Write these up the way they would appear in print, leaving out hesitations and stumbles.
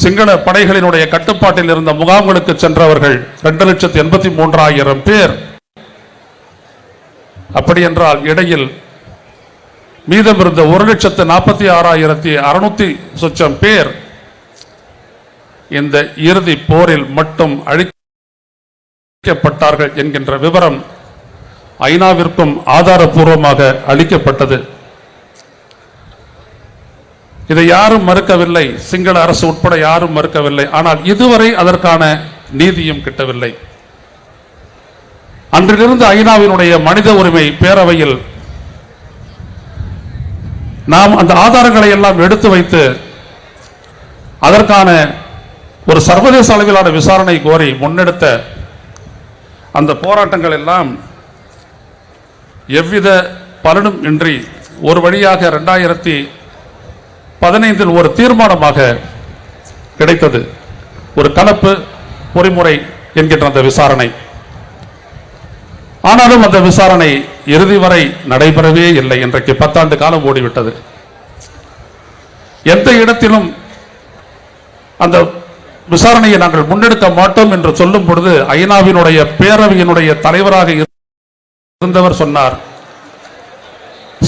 சிங்கள படைகளினுடைய கட்டுப்பாட்டில் இருந்த முகாம்களுக்கு சென்றவர்கள் 2,83,000 பேர். அப்படி என்றால் இடையில் மீதம் இருந்த 1,46,600 பேர் இந்த இறுதி போரில் மட்டும் அழிக்கப்பட்டார்கள் என்கின்ற விவரம் ஐநாவிற்கும் ஆதாரபூர்வமாக அளிக்கப்பட்டது. இதை யாரும் மறுக்கவில்லை, சிங்கள அரசு உட்பட யாரும் மறுக்கவில்லை. ஆனால் இதுவரை அதற்கான நீதியும் கிட்டவில்லை. அன்றிலிருந்து ஐநாவினுடைய மனித உரிமை பேரவையில் நாம் அந்த ஆதாரங்களை எல்லாம் எடுத்து வைத்து அதற்கான ஒரு சர்வதேச அளவிலான விசாரணை கோரி முன்னெடுத்த அந்த போராட்டங்கள் எல்லாம் எவ்வித பலனும் இன்றி ஒரு வழியாக 2015 ஒரு தீர்மானமாக கிடைத்தது. ஒரு கலப்பு பொறிமுறை என்கின்ற அந்த விசாரணை. ஆனாலும் அந்த விசாரணை இறுதி வரை நடைபெறவே இல்லை. இன்றைக்கு 10 ஆண்டு காலம் ஓடிவிட்டது. எந்த இடத்திலும் அந்த விசாரணையை நாங்கள் முன்னெடுக்க மாட்டோம் என்று சொல்லும் பொழுது ஐநாவினுடைய பேரவையினுடைய தலைவராக இருந்தவர் சொன்னார்,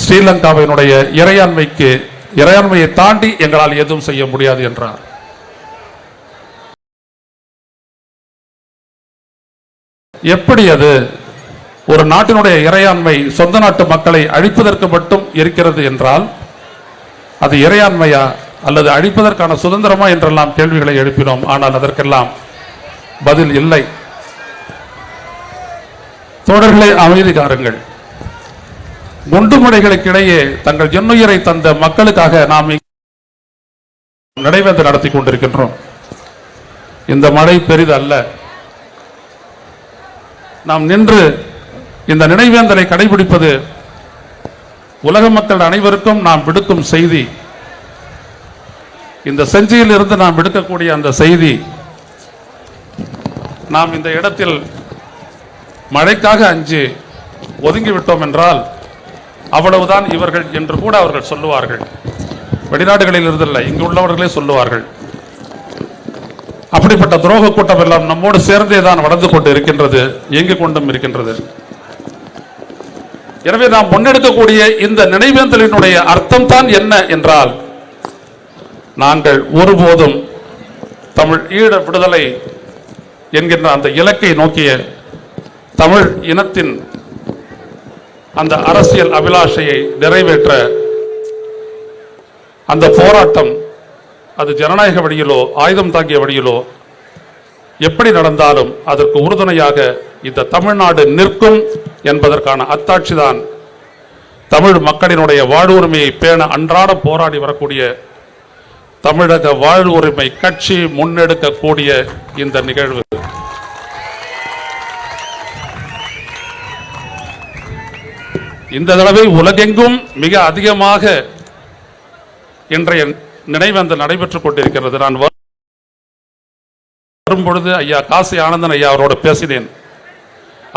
ஸ்ரீலங்காவினுடைய இறையாண்மையை தாண்டி எங்களால் எதுவும் செய்ய முடியாது என்றார். எப்படி அது ஒரு நாட்டினுடைய இறையாண்மை சொந்த நாட்டு மக்களை அழிப்பதற்கு மட்டும் இருக்கிறது என்றால் அது இறையாண்மையா அல்லது அழிப்பதற்கான சுதந்திரமா என்றெல்லாம் கேள்விகளை எழுப்பினோம். ஆனால் அதற்கெல்லாம் பதில் இல்லை. தோழர்களே, அமைதி காருங்கள். குண்டுமடைகளுக்கிடையே தங்கள் இன்னுயிரை தந்த மக்களுக்காக நாம் நடைவேந்து நடத்தி கொண்டிருக்கின்றோம். இந்த மழை பெரிதல்ல. நாம் நின்று இந்த நினைவேந்தலை கடைபிடிப்பது உலக மக்கள் அனைவருக்கும் நாம் விடுக்கும் செய்தி. இந்த செஞ்சியில் இருந்து நாம் விடுக்கக்கூடிய அந்த செய்தி, நாம் இந்த இடத்தில் மழைக்காக அஞ்சு ஒதுங்கிவிட்டோம் என்றால் அவ்வளவுதான் இவர்கள் என்று கூட அவர்கள் சொல்லுவார்கள். வெளிநாடுகளில் இருந்தில்லை, இங்கு உள்ளவர்களே சொல்லுவார்கள். அப்படிப்பட்ட துரோக கூட்டம் எல்லாம் நம்மோடு சேர்ந்தே தான் வளர்ந்து கொண்டு இருக்கின்றது, இயங்கிக் கொண்டும் இருக்கின்றது. எனவே நாம் முன்னெடுக்கக்கூடிய இந்த நினைவேந்தலினுடைய அர்த்தம் தான் என்ன என்றால், நாங்கள் ஒருபோதும் தமிழ் ஈழ விடுதலை என்கின்ற அந்த இலக்கை நோக்கிய தமிழ் இனத்தின் அந்த அரசியல் அபிலாஷையை நிறைவேற்ற அந்த போராட்டம், அது ஜனநாயக வழியிலோ ஆயுதம் தாங்கிய வழியிலோ எப்படி நடந்தாலும் அதற்கு உறுதுணையாக இந்த தமிழ்நாடு நிற்கும் என்பதற்கான அத்தாட்சிதான் தமிழ் மக்களினுடைய வாழ்வுரிமையை பேண அன்றாட போராடி வரக்கூடிய தமிழக வாழ்வுரிமை கட்சி முன்னெடுக்கக்கூடிய இந்த நிகழ்வு. இந்த தடவை உலகெங்கும் மிக அதிகமாக இன்றைய நினைவேந்தல் நடைபெற்றுக் கொண்டிருக்கிறது. நான் வரும்பொழுது ஐயா காசி ஆனந்தன் ஐயா அவரோடு பேசினேன்.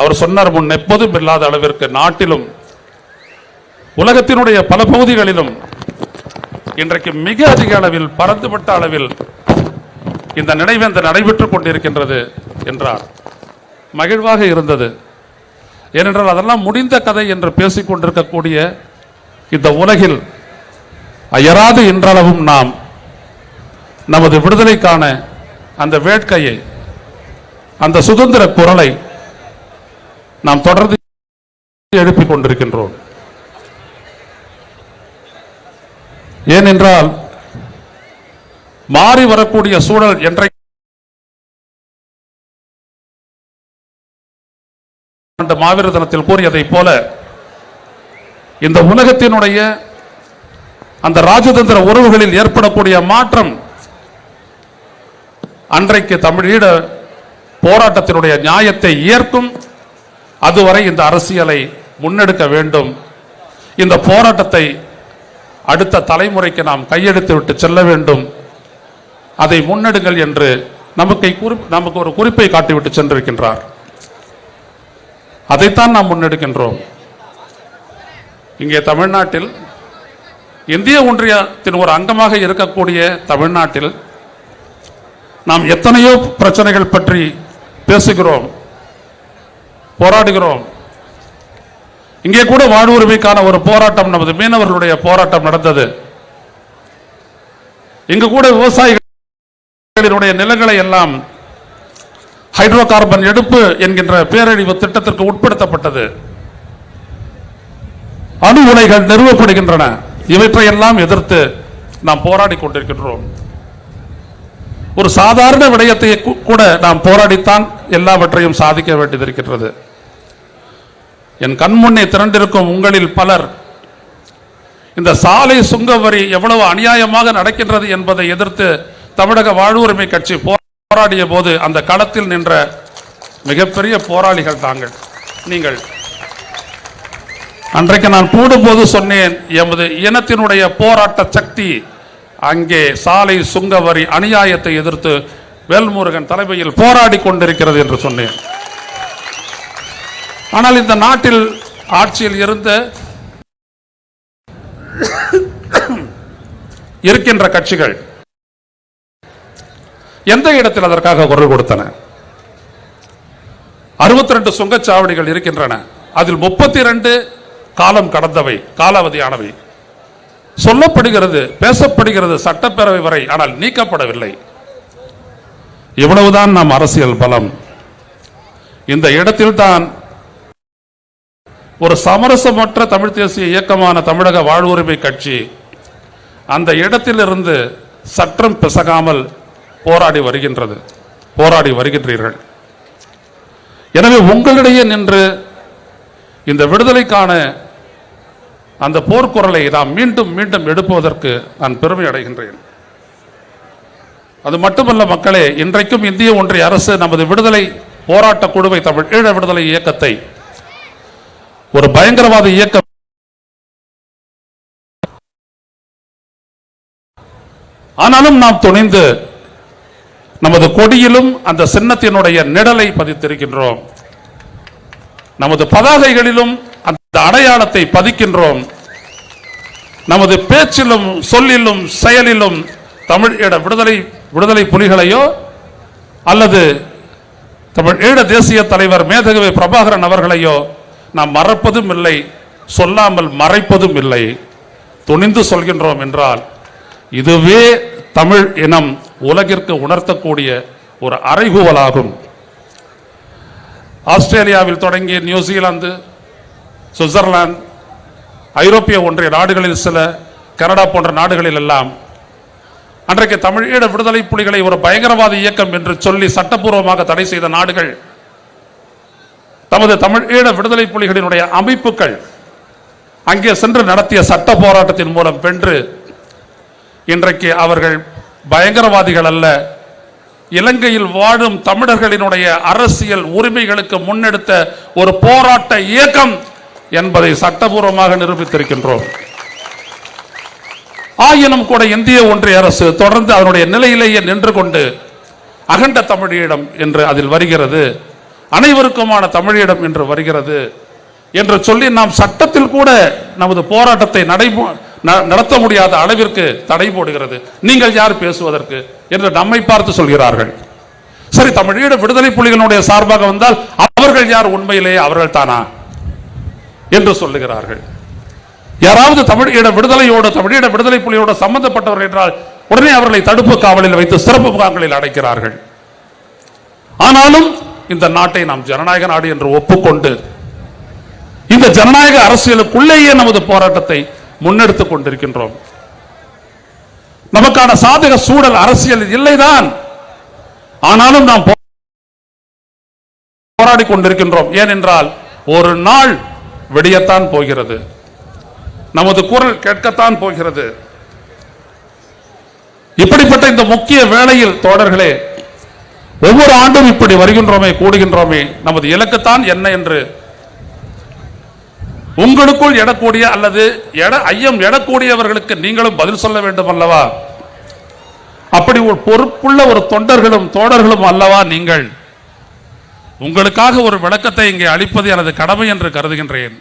அவர் சொன்னார், முன் எப்போதும் இல்லாத அளவிற்கு நாட்டிலும் உலகத்தினுடைய பல பகுதிகளிலும் இன்றைக்கு மிக அதிக அளவில் பரந்துபட்ட அளவில் இந்த நினைவேந்தல் நடைபெற்றுக் கொண்டிருக்கின்றது என்றார். மகிழ்வாக இருந்தது. ஏனென்றால் அதெல்லாம் முடிந்த கதை என்று பேசிக் கொண்டிருக்கக்கூடிய இந்த உலகில் அயராது இன்றளவும் நாம் நமது விடுதலைக்கான அந்த வேட்கையை, அந்த சுதந்திர குரலை நாம் தொடர்ந்து எழுப்பிக் கொண்டிருக்கின்றோம். ஏனென்றால் மாறி வரக்கூடிய சூழல் என்ற மாவீர தினத்தில் கூறியதை போல இந்த உலகத்தினுடைய அந்த ராஜதந்திர உறவுகளில் ஏற்படக்கூடிய மாற்றம் அன்றைக்கு தமிழீழ போராட்டத்தினுடைய நியாயத்தை ஏற்கும். அதுவரை இந்த அரசியலை முன்னெடுக்க வேண்டும். இந்த போராட்டத்தை அடுத்த தலைமுறைக்கு நாம் கையெடுத்து விட்டு செல்ல வேண்டும். அதை முன்னெடுங்கள் என்று நமக்கு ஒரு குறிப்பை காட்டிவிட்டு சென்றிருக்கின்றார். அதைத்தான் நாம் முன்னெடுக்கின்றோம். இங்கே தமிழ்நாட்டில் இந்திய ஒன்றியத்தின் ஒரு அங்கமாக இருக்கக்கூடிய தமிழ்நாட்டில் நாம் எத்தனையோ பிரச்சனைகள் பற்றி பேசுகிறோம், போராடுகிறோம். இங்கே கூட வாழ்வுரிமைக்கான ஒரு போராட்டம், நமது மீனவர்களுடைய போராட்டம் நடந்தது. இங்கு கூட விவசாயிகளுடைய நிலங்களை எல்லாம் ஹைட்ரோ கார்பன் எடுப்பு என்கின்ற பேரழிவு திட்டத்திற்கு உட்படுத்தப்பட்டது. அணு உலைகள் நிறுவப்படுகின்றன. இவற்றையெல்லாம் எதிர்த்து நாம் போராடி கொண்டிருக்கின்றோம். ஒரு சாதாரண விடயத்தை கூட நாம் போராடித்தான் எல்லாவற்றையும் சாதிக்க வேண்டியிருக்கிறது. என் கண்முன்னே திரண்டிருக்கும் உங்களில் பலர் இந்த சாலை சுங்க வரி எவ்வளவு அநியாயமாக நடக்கின்றது என்பதை எதிர்த்து தமிழக வாழ்வுரிமை கட்சி போராடிய போது அந்த களத்தில் நின்ற மிகப்பெரிய போராளிகள் தாங்கள் நீங்கள். அன்றைக்கு நான் கூடும்போது சொன்னேன், எமது இனத்தினுடைய போராட்ட சக்தி அங்கே சாலை சுங்க வரி அநியாயத்தை எதிர்த்து வேல்முருகன் தலைமையில் போராடி கொண்டிருக்கிறது என்று சொன்னேன். ஆனால் இந்த நாட்டில் ஆட்சியில் இருந்த இருக்கின்ற கட்சிகள் எந்த இடத்தில் அதற்காக குரல் கொடுத்தன? 62 சுங்கச்சாவடிகள் இருக்கின்றன. அதில் 32 காலம் கடந்தவை, காலாவதியானவை. சொல்லப்படுகிறது, பேசப்படுகிறது சட்டப்பேரவை வரை, ஆனால் நீக்கப்படவில்லை. இவ்வளவுதான் நம் அரசியல் பலம். இந்த இடத்தில் தான் ஒரு சமரசமற்ற தமிழ் தேசிய இயக்கமான தமிழக வாழ்வுரிமை கட்சி அந்த இடத்திலிருந்து சற்றும் பிசகாமல் போராடி வருகின்றீர்கள். எனவே உங்களிடையே நின்று இந்த விடுதலைக்கான அந்த போர்க்குரலை நாம் மீண்டும் மீண்டும் எடுப்பதற்கு நான் பெருமை அடைகின்றேன். அது மட்டுமல்ல மக்களே, இன்றைக்கும் இந்திய ஒன்றிய அரசு நமது விடுதலை போராட்ட குழுவை, தமிழ் ஈழ விடுதலை இயக்கத்தை ஒரு பயங்கரவாத இயக்கம், ஆனாலும் நாம் துணிந்து நமது கொடியிலும் அந்த சின்னத்தினுடைய நிழலை பதித்திருக்கின்றோம். நமது பதாகைகளிலும் அந்த அடையாளத்தை பதிக்கின்றோம். நமது பேச்சிலும் சொல்லிலும் செயலிலும் தமிழ் ஈழ விடுதலை புலிகளையோ அல்லது தமிழ் ஈழ தேசிய தலைவர் மேதகவி பிரபாகரன் அவர்களையோ நாம் மறப்பதும் இல்லை, சொல்லாமல் மறைப்பதும் இல்லை. துணிந்து சொல்கின்றோம் என்றால் இதுவே தமிழ் இனம் உலகிற்கு உணர்த்தக்கூடிய ஒரு அறைகூவலாகும். ஆஸ்திரேலியாவில் தொடங்கி நியூசிலாந்து, சுவிட்சர்லாந்து, ஐரோப்பிய ஒன்றிய நாடுகளில் சில, கனடா போன்ற நாடுகளில் எல்லாம் அன்றைக்கு தமிழ் ஈழ விடுதலை புலிகளை ஒரு பயங்கரவாத இயக்கம் என்று சொல்லி சட்டப்பூர்வமாக தடை செய்த நாடுகள் தமது தமிழ் ஈழ விடுதலை புலிகளினுடைய அமைப்புகள் அங்கே சென்று நடத்திய சட்ட போராட்டத்தின் மூலம் வென்று இன்றைக்கு அவர்கள் பயங்கரவாதிகள் அல்ல, இலங்கையில் வாழும் தமிழர்களினுடைய அரசியல் உரிமைகளுக்கு முன்னெடுத்த ஒரு போராட்ட இயக்கம் என்பதை சட்டபூர்வமாக நிரூபித்திருக்கின்றோம். ஆயினும் கூட இந்திய ஒன்றிய அரசு தொடர்ந்து அதனுடைய நிலையிலேயே நின்று கொண்டு அகண்ட தமிழீழம் என்று அதில் வருகிறது, அனைவருக்குமான தமிழீழம் என்று வருகிறது என்று சொல்லி நாம் சட்டத்தில் கூட நமது போராட்டத்தை நடத்த முடியாத அளவிற்கு தடை போடுகிறது. நீங்கள் யார் பேசுவதற்கு என்று நம்மை பார்த்து சொல்கிறார்கள். சரி, தமிழீழ விடுதலை புலிகளுடைய சார்பாக வந்தால் அவர்கள் யார்? உண்மையிலேயே அவர்கள் தானா என்று சொல்லுகிறார்கள். யாராவது தமிழீழ விடுதலையோடு தமிழீழ விடுதலை புலியோடு சம்பந்தப்பட்டவர்கள் என்றால் உடனே அவர்களை தடுப்பு காவலில் வைத்து சிறப்பு முகாம்களில் அடைக்கிறார்கள். ஆனாலும் இந்த நாட்டை நாம் ஜனநாயக நாடு என்று ஒப்புக்கொண்டு இந்த ஜனநாயக அரசியலுக்குள்ளேயே நமது போராட்டத்தை முன்னெடுத்துக் கொண்டிருக்கின்றோம். நமக்கான சாதக சூழல் அரசியல் இல்லைதான், ஆனாலும் நாம் போராடி கொண்டிருக்கின்றோம். ஏனென்றால் ஒரு நாள் விடியத்தான் போகிறது, நமது குரல் கேட்கத்தான் போகிறது. இப்படிப்பட்ட இந்த முக்கிய வேளையில் தோழர்களே, ஒவ்வொரு ஆண்டும் இப்படி வருகின்றோமே, கூடுகின்றோமே, நமது இலக்குத்தான் என்ன என்று உங்களுக்குள் எடக்கூடிய அல்லது ஐயம் எடக்கூடியவர்களுக்கு நீங்களும் பதில் சொல்ல வேண்டும் அல்லவா? அப்படி ஒரு பொறுப்புள்ள ஒரு தொண்டர்களும் தோழர்களும் அல்லவா நீங்கள்? உங்களுக்காக ஒரு விளக்கத்தை இங்கே அளிப்பது எனது கடமை என்று கருதுகின்றேன்.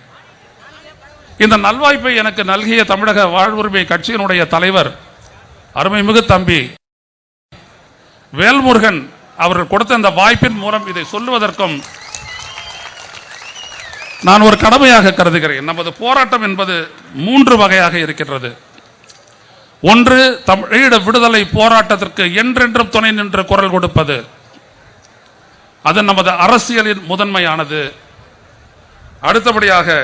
இந்த நல்வாய்ப்பை எனக்கு நல்கிய தமிழக வாழ்வுரிமை கட்சியினுடைய தலைவர் அருமைமிகு தம்பி வேல்முருகன் அவர்கள் கொடுத்த இந்த வாய்ப்பின் மூலம் இதை சொல்லுவதற்கும் நான் ஒரு கடமையாக கருதுகிறேன். நமது போராட்டம் என்பது 3 வகையாக இருக்கின்றது. ஒன்று, தமிழீழ விடுதலை போராட்டத்திற்கு என்றென்றும் துணை நின்று குரல் கொடுப்பது. அது நமது அரசியலின் முதன்மையானது. அடுத்தபடியாக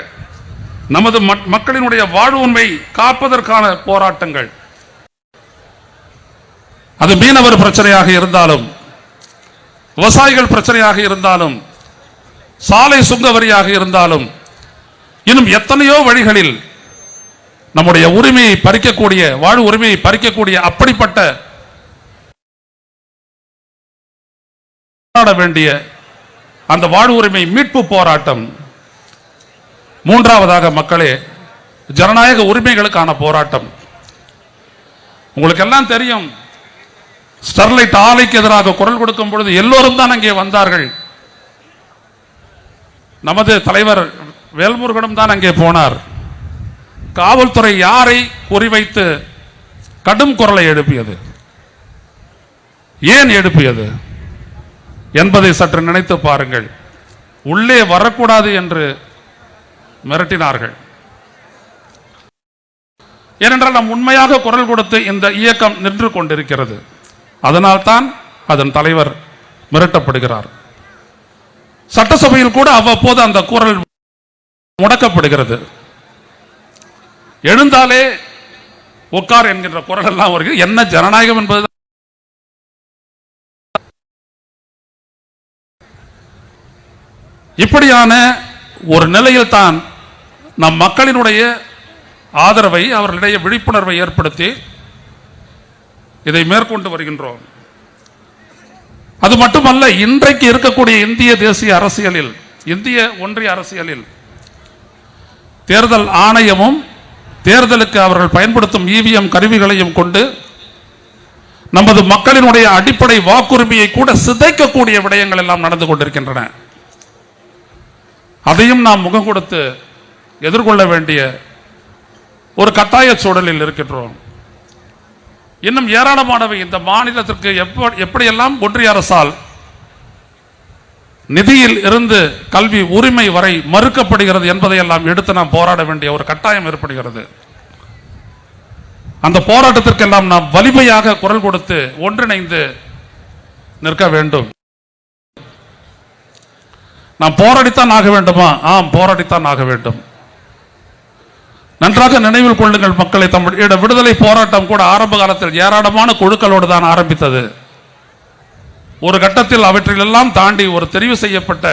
நமது மக்களினுடைய வாழ்வுரிமை காப்பதற்கான போராட்டங்கள். அது மீனவர் பிரச்சனையாக இருந்தாலும், விவசாயிகள் பிரச்சனையாக இருந்தாலும், சாலை சுங்க வரியாக இருந்தாலும், இன்னும் எத்தனையோ வழிகளில் நம்முடைய உரிமையை பறிக்கக்கூடிய, வாழ்வு உரிமையை பறிக்கக்கூடிய அப்படிப்பட்ட வேண்டிய அந்த வாழ்வு உரிமை மீட்பு போராட்டம். மூன்றாவதாக மக்களே, ஜனநாயக உரிமைகளுக்கான போராட்டம். உங்களுக்கு எல்லாம் தெரியும், ஸ்டெர்லைட் ஆலைக்கு எதிராக குரல் கொடுக்கும் பொழுது எல்லோரும் தான் அங்கே வந்தார்கள். நமது தலைவர் வேல்முருகனும் தான் அங்கே போனார். காவல்துறை யாரை குறிவைத்து கடும் குரலை எழுப்பியது, ஏன் எழுப்பியது என்பதை சற்று நினைத்து பாருங்கள். உள்ளே வரக்கூடாது என்று மிரட்டினார்கள். ஏனென்றால் நாம் உண்மையாக குரல் கொடுத்து இந்த இயக்கம் நின்று கொண்டிருக்கிறது. அதனால்தான் அதன் தலைவர் மிரட்டப்படுகிறார். சட்டசபையில் கூட அவ்வப்போது அந்த குரல் முடக்கப்படுகிறது. எழுந்தாலே உட்கார் என்கின்ற குரல் எல்லாம் வருகிறது. என்ன ஜனநாயகம் என்பது இப்படியான ஒரு நிலையில் தான் நம் மக்களினுடைய ஆதரவை, அவர்களிடையே விழிப்புணர்வை ஏற்படுத்தி இதை மேற்கொண்டு வருகின்றோம். அது மட்டுமல்ல, இன்றைக்கு இருக்கக்கூடிய இந்திய தேசிய அரசியலில், இந்திய ஒன்றிய அரசியலில் தேர்தல் ஆணையமும் தேர்தலுக்கு அவர்கள் பயன்படுத்தும் இவிஎம் கருவிகளையும் கொண்டு நமது மக்களினுடைய அடிப்படை வாக்குரிமையை கூட சிதைக்கக்கூடிய விடயங்கள் எல்லாம் நடந்து கொண்டிருக்கின்றன. அதையும் நாம் முகம் கொடுத்து எதிர்கொள்ள வேண்டிய ஒரு கட்டாய சூழலில் இருக்கின்றோம். இன்னும் ஏராளமானவை இந்த மாநிலத்திற்கு எப்படியெல்லாம் ஒன்றிய அரசால் நிதியில் இருந்து கல்வி உரிமை வரை மறுக்கப்படுகிறது என்பதையெல்லாம் எடுத்து நாம் போராட வேண்டிய ஒரு கட்டாயம் ஏற்படுகிறது. அந்த போராட்டத்திற்கெல்லாம் நாம் வலிமையாக குரல் கொடுத்து ஒன்றிணைந்து நிற்க வேண்டும். நாம் போராடித்தான் ஆக வேண்டுமா? ஆம், போராடித்தான் ஆக வேண்டும். நன்றாக நினைவில் கொள்ளுங்கள் மக்களை, தமிழீழ விடுதலை போராட்டம் கூட ஆரம்ப காலத்தில் ஏராளமான குழுக்களோடு தான் ஆரம்பித்தது. ஒரு கட்டத்தில் அவற்றிலெல்லாம் தாண்டி ஒரு தெரிவு செய்யப்பட்ட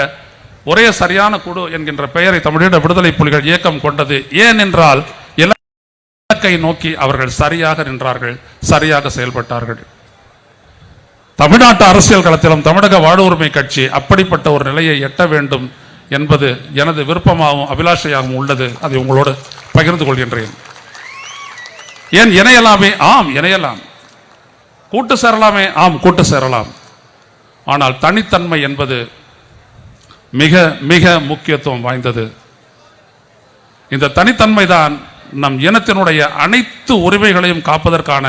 ஒரே சரியான குழு என்கின்ற பெயரை தமிழீழ விடுதலை புலிகள் இயக்கம் கொண்டது. ஏனென்றால் இலக்கை நோக்கி அவர்கள் சரியாக நின்றார்கள், சரியாக செயல்பட்டார்கள். தமிழ்நாட்டு அரசியல் களத்திலும் தமிழக வாழ்வுரிமை கட்சி அப்படிப்பட்ட ஒரு நிலையை எட்ட வேண்டும் என்பது எனது விருப்பமாகவும் அபிலாஷையாகவும் உள்ளது. அதை உங்களோடு பகிர்ந்து கொள்கின்றேன். ஏன் இணையலாமே? ஆம், இணையலாம். கூட்டு சேரலாமே? ஆம், கூட்டு சேரலாம். ஆனால் தனித்தன்மை என்பது மிக மிக முக்கியத்துவம் வாய்ந்தது. இந்த தனித்தன்மை தான் நம் இனத்தினுடைய அனைத்து உரிமைகளையும் காப்பதற்கான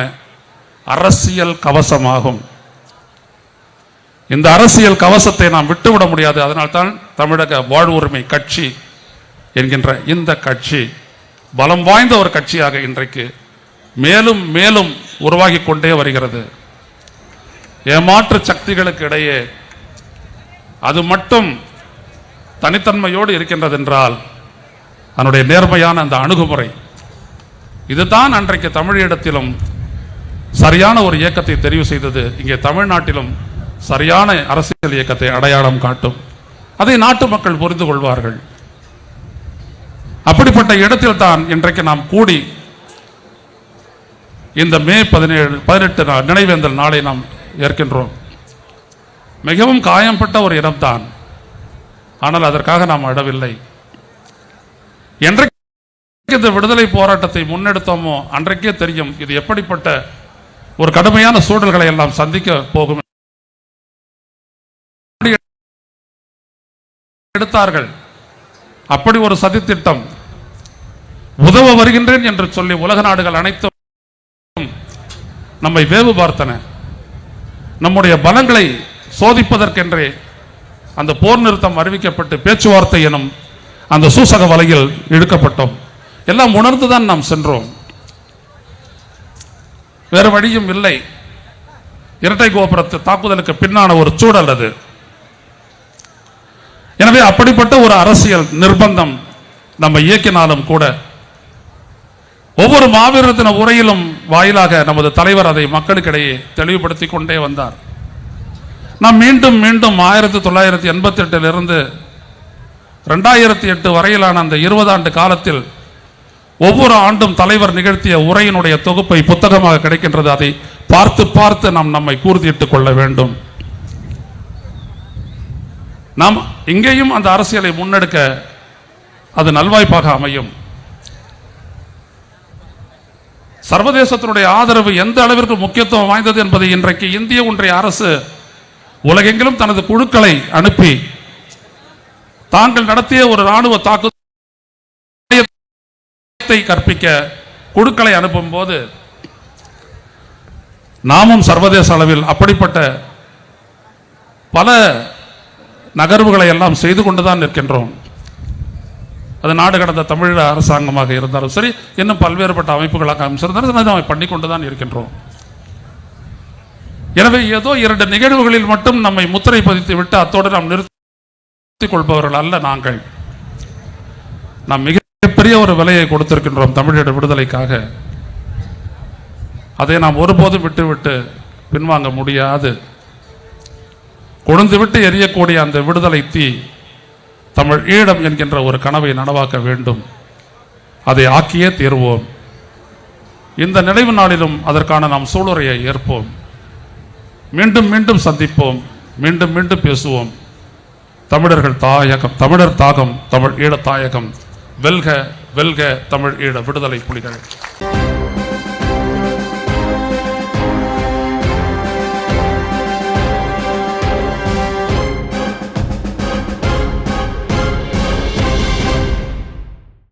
அரசியல் கவசமாகும். இந்த அரசியல் கவசத்தை நாம் விட்டுவிட முடியாது. அதனால்தான் தமிழக வாழ்வுரிமை கட்சி என்கின்ற இந்த கட்சி பலம் வாய்ந்த ஒரு கட்சியாக இன்றைக்கு மேலும் மேலும் உருவாகி கொண்டே வருகிறது. ஏமாற்று சக்திகளுக்கு இடையே அது மட்டும் தனித்தன்மையோடு இருக்கின்றது என்றால் அதனுடைய நேர்மையான அந்த அணுகுமுறை இதுதான் அன்றைக்கு தமிழீழத்திலும் சரியான ஒரு இயக்கத்தை தெரிவு செய்தது. இங்கே தமிழ்நாட்டிலும் சரியான அரசியல் இயக்கத்தை அடையாளம் காட்டும். அதை நாட்டு மக்கள் புரிந்து கொள்வார்கள். அப்படிப்பட்ட இடத்தில் தான் இன்றைக்கு நாம் கூடி இந்த மே 18 நினைவேந்தல் நாளை நாம் ஏற்கின்றோம். மிகவும் காயம்பட்ட ஒரு இடம்தான். ஆனால் அதற்காக நாம் அடவில்லை. என்றைக்கு இந்த விடுதலை போராட்டத்தை முன்னெடுத்தோமோ அன்றைக்கே தெரியும் இது எப்படிப்பட்ட ஒரு கடுமையான சூழல்களை எல்லாம் சந்திக்க போகும். எடுத்தார்கள் அப்படி ஒரு சதித்திட்டம். உதவ வருகின்றேன் என்று சொல்லி உலக நாடுகள் அனைத்தும் நம்மை வேவு பார்த்தன. நம்முடைய பலங்களை சோதிப்பதற்கென்றே அந்த போர் நிறுத்தம் அறிவிக்கப்பட்டு பேச்சுவார்த்தை எனும் அந்த சூசக வலையில் இழுக்கப்பட்டோம். எல்லாம் உணர்ந்துதான் நாம் சென்றோம். வேறு வழியும் இல்லை. இரட்டை கோபுரத்து தாக்குதலுக்கு பின்னான ஒரு சூழல் அது. எனவே அப்படிப்பட்ட ஒரு அரசியல் நிர்பந்தம் நம்ம இயக்கினாலும் கூட ஒவ்வொரு மாவீரத்தின உரையிலும் வாயிலாக நமது தலைவர் அதை மக்களுக்கிடையே தெளிவுபடுத்திக் கொண்டே வந்தார். நாம் மீண்டும் மீண்டும் 1988 இருந்து 2008 வரையிலான அந்த 20 ஆண்டு காலத்தில் ஒவ்வொரு ஆண்டும் தலைவர் நிகழ்த்திய உரையினுடைய தொகுப்பை புத்தகமாக கிடைக்கின்றது. அதை பார்த்து பார்த்து நாம் நம்மை கூர்திட்டுக் கொள்ள வேண்டும். நாம் இங்கேயும் அந்த அரசியலை முன்னெடுக்க அது நல்வாய்ப்பாக அமையும். சர்வதேசத்தினுடைய ஆதரவு எந்த அளவிற்கு முக்கியத்துவம் வாய்ந்தது என்பதை இன்றைக்கு இந்திய ஒன்றிய அரசு உலகெங்கிலும் தனது குழுக்களை அனுப்பி தாங்கள் நடத்திய ஒரு ராணுவ தாக்குதலை கற்பிக்க குழுக்களை அனுப்பும் போது நாமும் சர்வதேச அளவில் அப்படிப்பட்ட பல நகர்வுகளை எல்லாம் செய்து கொண்டுதான் நிற்கின்றோம். அது நாடு கடந்த தமிழ் அரசாங்கமாக இருந்தாலும் சரி, இன்னும் பல்வேறுபட்ட அமைப்புகளாக அமைச்சிருந்தாலும் பண்ணிக்கொண்டுதான் இருக்கின்றோம். எனவே ஏதோ 2 நிகழ்வுகளில் மட்டும் நம்மை முத்திரை பதித்து விட்டு அத்தோடு நாம் நிறுத்திக் கொள்பவர்கள் அல்ல நாங்கள். நாம் மிகப்பெரிய ஒரு விலையை கொடுத்திருக்கின்றோம் தமிழீழ விடுதலைக்காக. அதை நாம் ஒருபோதும் விட்டுவிட்டு பின்வாங்க முடியாது. கொழுந்துவிட்டு எரியக்கூடிய அந்த விடுதலை தீ தமிழ் ஈழம் என்கின்ற ஒரு கனவை நனவாக்க வேண்டும். அதை ஆக்கியே தீர்வோம். இந்த நினைவு நாளிலும் அதற்கான நாம் சூளுரையை ஏற்போம். மீண்டும் மீண்டும் சந்திப்போம். மீண்டும் மீண்டும் பேசுவோம். தமிழர்கள் தாயகம், தமிழர் தாகம், தமிழ் ஈழ தாயகம் வெல்க வெல்க தமிழ் ஈழ விடுதலை புலிகள்.